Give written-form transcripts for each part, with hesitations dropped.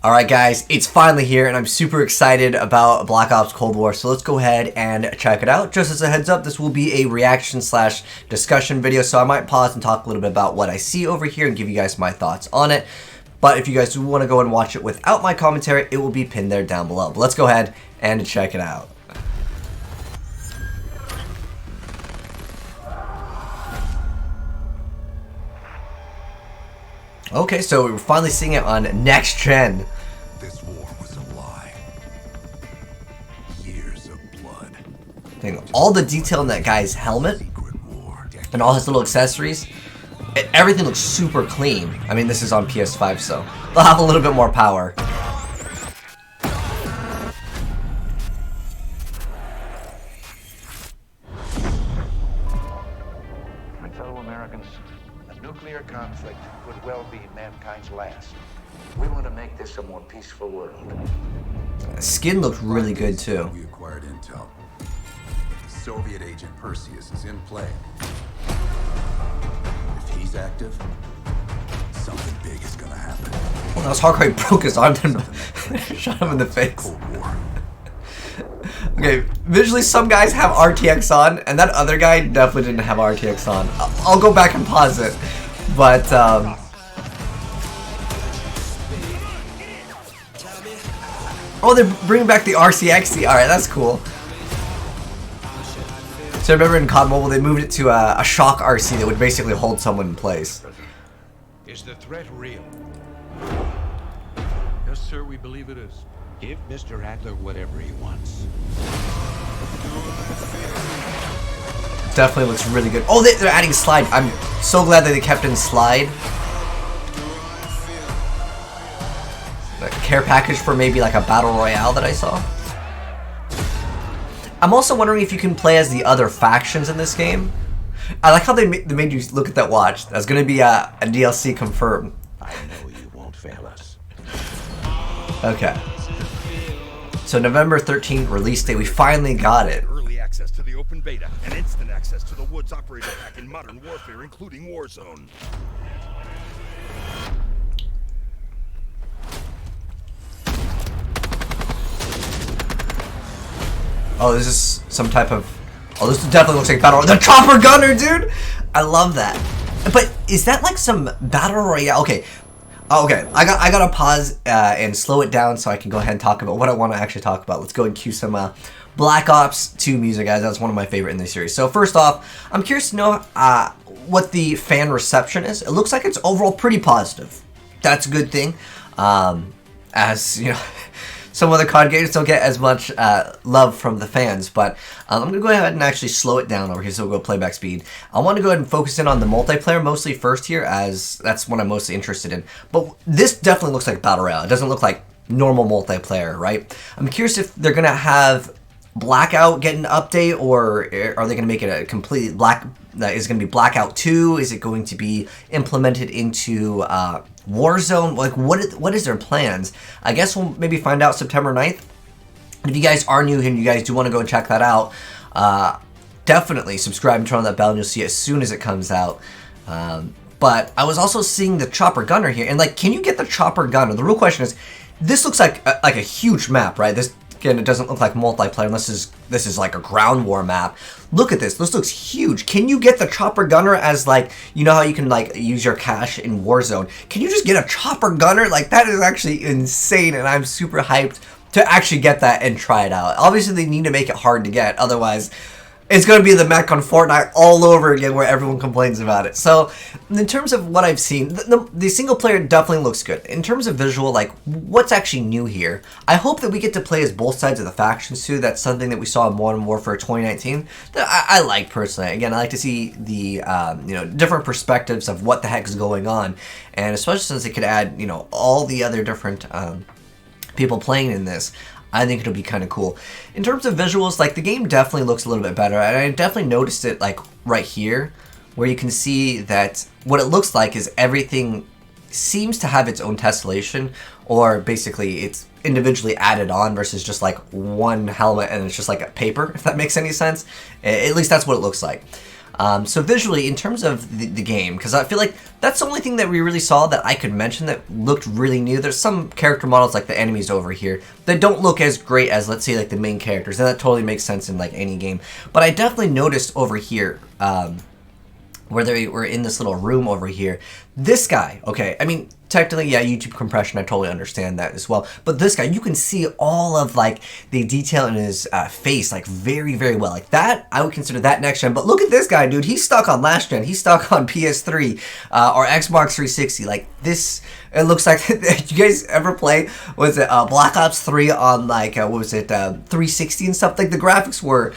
Alright guys, it's finally here and I'm super excited about Black Ops Cold War, so let's go ahead and check it out. Just as a heads up, this will be a reaction slash discussion video, so I might pause and talk a little bit about what I see over here and give you guys my thoughts on it. But if you guys do want to go and watch it without my commentary, it will be pinned there down below. But let's go ahead and check it out. Okay, so we're finally seeing it on next gen. This war was a lie. Years of blood. Dang, all the detail in that guy's helmet and all his little accessories, everything looks super clean. I mean, this is on PS5, so they'll have a little bit more power. My fellow Americans, a nuclear conflict could well be mankind's last. We want to make this a more peaceful world. Skin looks really good too. We acquired intel. The Soviet agent Perseus is in play. If he's active, something big is gonna happen. Well, that was hardcore. He broke his arm and shot him in the face. Cold War. Okay, visually some guys have RTX on, and that other guy definitely didn't have RTX on. I'll go back and pause it, but oh, they're bringing back the RCXD. All right, that's cool. So I remember in COD Mobile they moved it to a shock RC that would basically hold someone in place. Is the threat real? Yes, sir, we believe it is. Give Mr. Adler whatever he wants. Definitely looks really good. Oh, they're adding slide. I'm so glad that they kept in slide. The care package for maybe like a battle royale that I saw. I'm also wondering if you can play as the other factions in this game. I like how they made you look at that watch. That's going to be a DLC confirmed. I know you won't fail us. Okay. So November 13th release date. We finally got it. Early access to the open beta and instant access to the Woods operator pack in Modern Warfare, including Warzone. Oh, this is some type of... Oh, this definitely looks like Battle... The Chopper Gunner, dude! I love that. But is that like some Battle Royale? Okay. Oh, okay. I gotta pause and slow it down so I can go ahead and talk about what I want to actually talk about. Let's go and cue some Black Ops 2 music, guys. That's one of my favorite in this series. So first off, I'm curious to know what the fan reception is. It looks like it's overall pretty positive. That's a good thing. As, you know... Some other COD games don't get as much love from the fans, but I'm going to go ahead and actually slow it down over here so we'll go playback speed. I want to go ahead and focus in on the multiplayer mostly first here, as that's what I'm mostly interested in. But this definitely looks like Battle Royale. It doesn't look like normal multiplayer, right? I'm curious if they're going to have Blackout get an update, or are they going to make it a complete black... Is it going to be Blackout 2? Is it going to be implemented into Warzone? Like, what is their plans? I guess we'll maybe find out September 9th. If you guys are new here and you guys do want to go and check that out, definitely subscribe and turn on that bell and you'll see it as soon as it comes out. But I was also seeing the Chopper Gunner here, and like, can you get the Chopper Gunner? The real question is, this looks like a huge map, right? This, again, it doesn't look like multiplayer unless this is like a ground war map. Look at this. This looks huge. Can you get the Chopper Gunner as, like, you know how you can like use your cash in Warzone? Can you just get a Chopper Gunner? Like, that is actually insane, and I'm super hyped to actually get that and try it out. Obviously, they need to make it hard to get. Otherwise, it's going to be the mech on Fortnite all over again where everyone complains about it. So, in terms of what I've seen, the single player definitely looks good. In terms of visual, like, what's actually new here? I hope that we get to play as both sides of the factions too. That's something that we saw in Modern Warfare 2019 that I like personally. Again, I like to see the, you know, different perspectives of what the heck is going on. And especially since it could add, you know, all the other different people playing in this. I think it'll be kind of cool. In terms of visuals, like, the game definitely looks a little bit better, and I definitely noticed it, like, right here, where you can see that what it looks like is everything seems to have its own tessellation, or basically it's individually added on versus just, like, one helmet and it's just, like, a paper, if that makes any sense. At least that's what it looks like. So visually, in terms of the game, because I feel like that's the only thing that we really saw that I could mention that looked really new. There's some character models like the enemies over here that don't look as great as, let's say, like the main characters, and that totally makes sense in like any game. But I definitely noticed over here, where they were in this little room over here, this guy, okay, I mean, technically, yeah, YouTube compression, I totally understand that as well, but this guy, you can see all of, like, the detail in his face, like, very, very well. Like, that, I would consider that next gen, but look at this guy, dude, he's stuck on last gen, he's stuck on PS3, or Xbox 360, like, this, it looks like, did you guys ever play, was it, Black Ops 3 on, like, what was it, 360 and stuff? Like, the graphics were,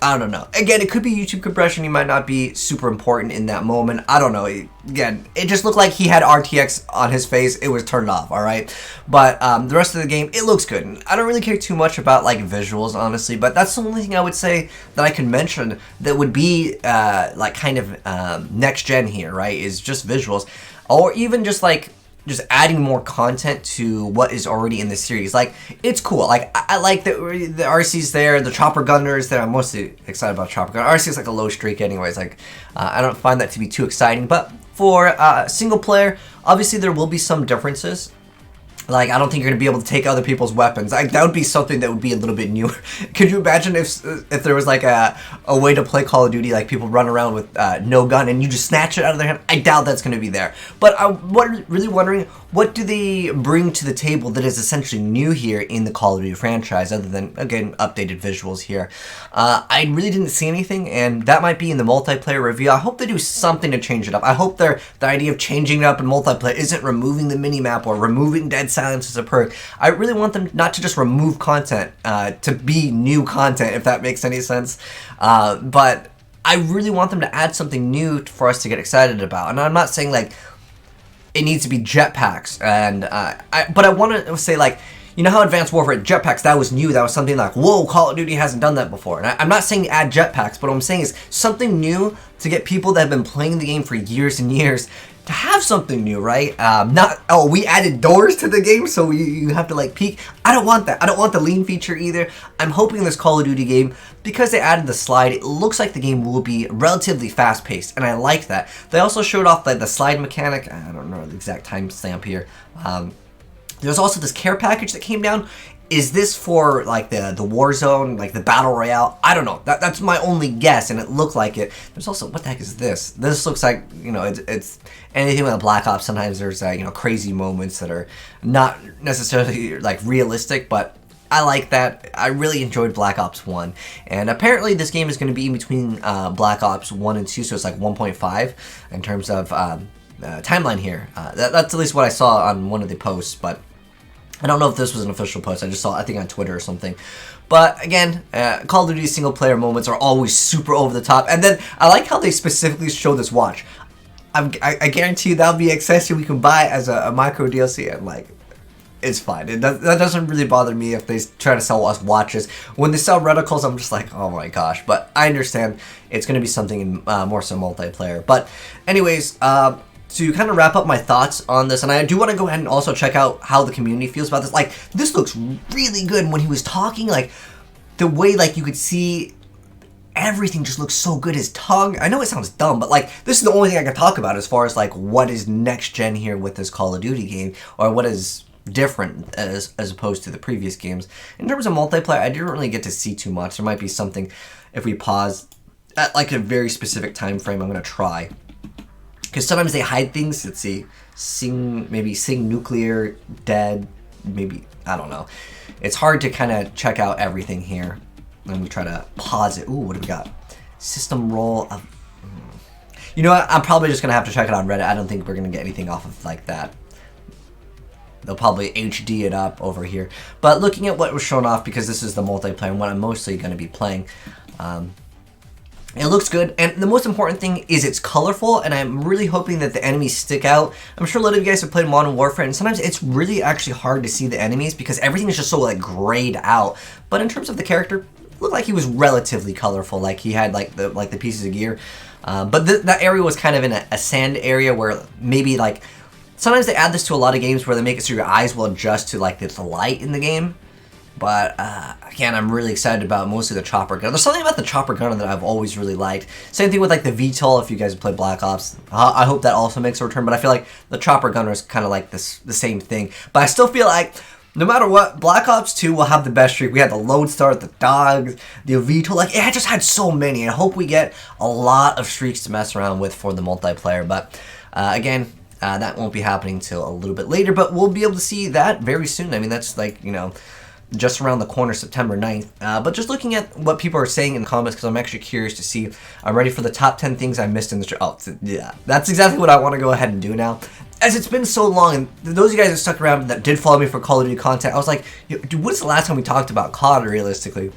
I don't know. Again, it could be YouTube compression. He might not be super important in that moment. I don't know. Again, it just looked like he had RTX on his face. It was turned off, all right? But the rest of the game, it looks good. I don't really care too much about, like, visuals, honestly. But that's the only thing I would say that I can mention that would be, like, kind of next gen here, right? Is just visuals. Or even just, like, just adding more content to what is already in the series. Like, it's cool. Like, I like that the RC's there, the chopper gunner is there. I'm mostly excited about chopper gunner. RC is like a low streak anyways. Like, I don't find that to be too exciting. But for single player, obviously there will be some differences. Like, I don't think you're going to be able to take other people's weapons. Like, that would be something that would be a little bit newer. Could you imagine if there was, like, a way to play Call of Duty, like, people run around with no gun and you just snatch it out of their hand? I doubt that's going to be there. But I'm really wondering, what do they bring to the table that is essentially new here in the Call of Duty franchise, other than, again, updated visuals here? I really didn't see anything, and that might be in the multiplayer review. I hope they do something to change it up. I hope the idea of changing it up in multiplayer isn't removing the minimap or removing dead silence as a perk. I really want them not to just remove content to be new content, if that makes any sense. But I really want them to add something new for us to get excited about. And I'm not saying, like, it needs to be jetpacks, and but I want to say, like, you know how Advanced Warfare jetpacks, that was new, that was something like, whoa, Call of Duty hasn't done that before. And I'm not saying add jetpacks, but what I'm saying is something new to get people that have been playing the game for years and years to have something new, right? Not, oh, we added doors to the game, so you have to, like, peek. I don't want that. I don't want the lean feature either. I'm hoping this Call of Duty game, because they added the slide, it looks like the game will be relatively fast-paced, and I like that. They also showed off, like, the slide mechanic. I don't know the exact timestamp here. There's also this care package that came down. Is this for, like, the Warzone, like the Battle Royale? I don't know. That's my only guess, and it looked like it. There's also, what the heck is this? This looks like, you know, it's anything with Black Ops. Sometimes there's, you know, crazy moments that are not necessarily, like, realistic, but I like that. I really enjoyed Black Ops 1. And apparently this game is going to be in between Black Ops 1 and 2, so it's like 1.5 in terms of timeline here. That's at least what I saw on one of the posts, but I don't know if this was an official post. I just saw, I think, on Twitter or something. But again, Call of Duty single player moments are always super over the top. And then I like how they specifically show this watch. I guarantee you that'll be an accessory we can buy as a micro DLC. And, like, it's fine. That doesn't really bother me if they try to sell us watches. When they sell reticles, I'm just like, oh my gosh. But I understand it's going to be something in more so multiplayer. But anyways, to kind of wrap up my thoughts on this, and I do want to go ahead and also check out how the community feels about this. Like, this looks really good. When he was talking, like, the way, like, you could see everything just looks so good. His tongue, I know it sounds dumb, but, like, this is the only thing I can talk about as far as, like, what is next gen here with this Call of Duty game, or what is different as opposed to the previous games. In terms of multiplayer, I didn't really get to see too much. There might be something, if we pause at, like, a very specific time frame, I'm going to try. Because sometimes they hide things. Let's see. Maybe Sing Nuclear, Dead, maybe, I don't know. It's hard to kind of check out everything here. Let me try to pause it. Ooh, what do we got? System roll of... You know what? I'm probably just going to have to check it on Reddit. I don't think we're going to get anything off of like that. They'll probably HD it up over here. But looking at what was shown off, because this is the multiplayer and what I'm mostly going to be playing, it looks good, and the most important thing is it's colorful, and I'm really hoping that the enemies stick out. I'm sure a lot of you guys have played Modern Warfare, and sometimes it's really actually hard to see the enemies because everything is just so, like, grayed out. But in terms of the character, it looked like he was relatively colorful, like he had like the pieces of gear. But that area was kind of in a sand area where maybe, like, sometimes they add this to a lot of games where they make it so your eyes will adjust to, like, the light in the game. But again, I'm really excited about mostly the chopper gun. There's something about the chopper gunner that I've always really liked. Same thing with like the VTOL. If you guys play Black Ops, I hope that also makes a return. But I feel like the chopper gunner is kind of like the same thing. But I still feel like no matter what, Black Ops 2 will have the best streak. We had the Lodestar, the Dogs, the VTOL. Like, it just had so many. And I hope we get a lot of streaks to mess around with for the multiplayer. But again, that won't be happening till a little bit later. But we'll be able to see that very soon. I mean, that's like, you know, just around the corner, September 9th. But just looking at what people are saying in the comments, because I'm actually curious to see. I'm ready for the top 10 things I missed in the oh, yeah, that's exactly what I want to go ahead and do now. As it's been so long, and those of you guys that stuck around that did follow me for Call of Duty content, I was like, dude, when's the last time we talked about COD realistically?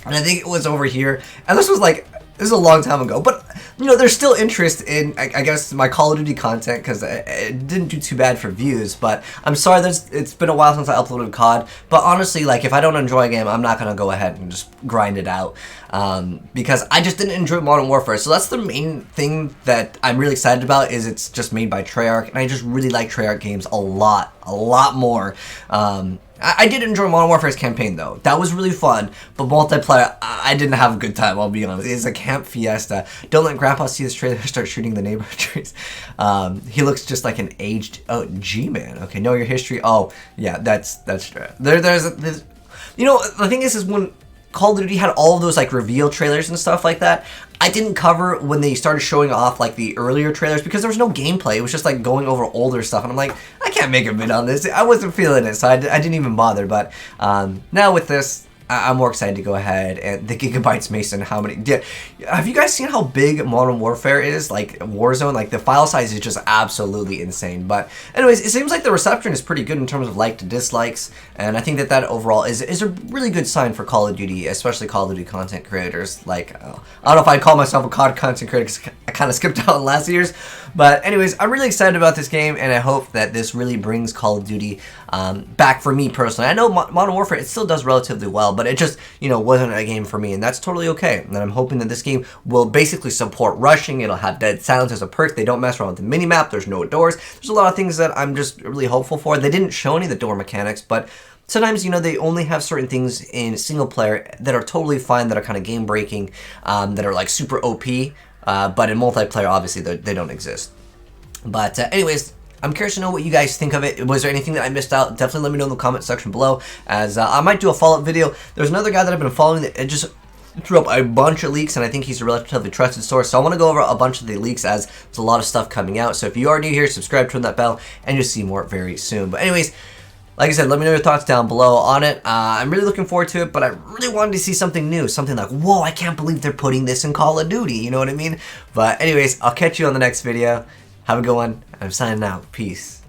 And I think it was over here, and this was like, this is a long time ago, but, you know, there's still interest in, I guess, my Call of Duty content, because it didn't do too bad for views, but I'm sorry, it's been a while since I uploaded COD, but honestly, like, if I don't enjoy a game, I'm not going to go ahead and just grind it out, because I just didn't enjoy Modern Warfare, so that's the main thing that I'm really excited about, is it's just made by Treyarch, and I just really like Treyarch games a lot more. I did enjoy Modern Warfare's campaign, though. That was really fun, but multiplayer, I didn't have a good time, I'll be honest. It's a camp fiesta. Don't let Grandpa see this trailer start shooting the neighbor trees. He looks just like an aged... Oh, G-Man. Okay, know your history. Oh, yeah, that's true. There's you know, the thing is when Call of Duty had all of those, like, reveal trailers and stuff like that, I didn't cover when they started showing off, like, the earlier trailers because there was no gameplay. It was just, like, going over older stuff. And I'm like, I can't make a vid on this. I wasn't feeling it, so I didn't even bother. But now with this, I'm more excited to go ahead. And the gigabytes, Mason, how many... have you guys seen how big Modern Warfare is? Like, Warzone, like, the file size is just absolutely insane. But anyways, it seems like the reception is pretty good in terms of like to dislikes. And I think that overall is a really good sign for Call of Duty, especially Call of Duty content creators. Like, I don't know if I'd call myself a COD content creator because I kind of skipped out in last year's. But anyways, I'm really excited about this game, and I hope that this really brings Call of Duty back for me personally. I know Modern Warfare, it still does relatively well, but it just, you know, wasn't a game for me, and that's totally okay. And I'm hoping that this game will basically support rushing. It'll have dead silence as a perk. They don't mess around with the minimap. There's no doors. There's a lot of things that I'm just really hopeful for. They didn't show any of the door mechanics, but sometimes, you know, they only have certain things in single player that are totally fine, that are kind of game breaking, that are like super OP, but in multiplayer, obviously, they don't exist. But anyways, I'm curious to know what you guys think of it. Was there anything that I missed out? Definitely let me know in the comment section below, as I might do a follow-up video. There's another guy that I've been following that just threw up a bunch of leaks, and I think he's a relatively trusted source. So I want to go over a bunch of the leaks, as there's a lot of stuff coming out. So if you are new here, subscribe, turn that bell, and you'll see more very soon. But anyways, like I said, let me know your thoughts down below on it. I'm really looking forward to it, but I really wanted to see something new. Something like, whoa, I can't believe they're putting this in Call of Duty. You know what I mean? But anyways, I'll catch you on the next video. Have a good one. I'm signing out. Peace.